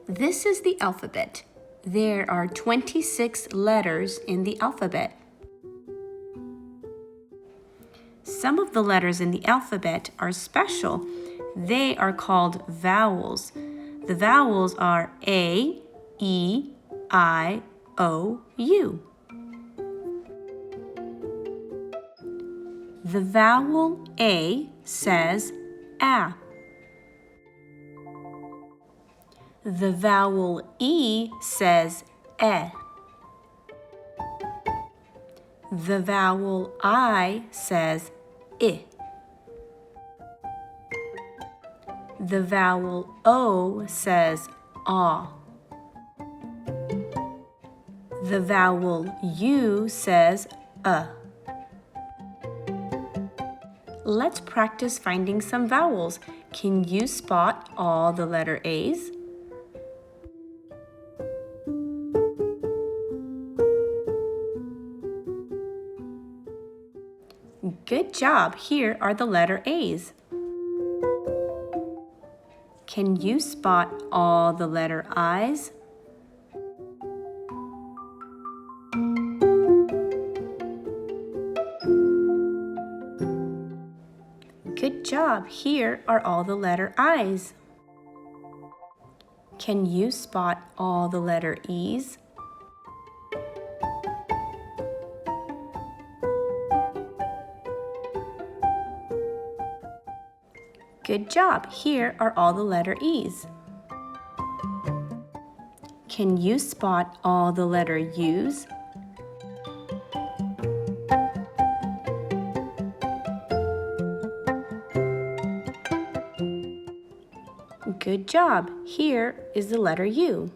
This is the alphabet. There are 26 letters in the alphabet. Some of the letters in the alphabet are special. They are called vowels. The vowels are A, E, I, O, U. The vowel A says A. The vowel E says E. The vowel I says I. The vowel O says ah. The vowel U says Let's practice finding some vowels. Can you spot all the letter A's? Good job. Here are the letter A's. Can you spot all the letter I's? Good job. Here are all the letter I's. Can you spot all the letter E's? Good job. Here are all the letter E's. Can you spot all the letter U's? Good job. Here is the letter U.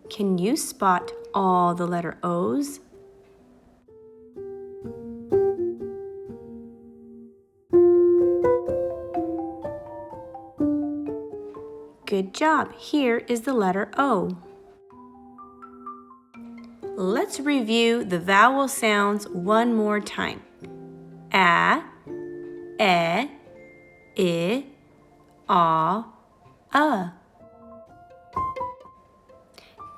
Can you spot all the letter O's? Good job. Here is the letter O. Let's review the vowel sounds one more time. A, E, I, A.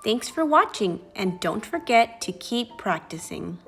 Thanks for watching, and don't forget to keep practicing.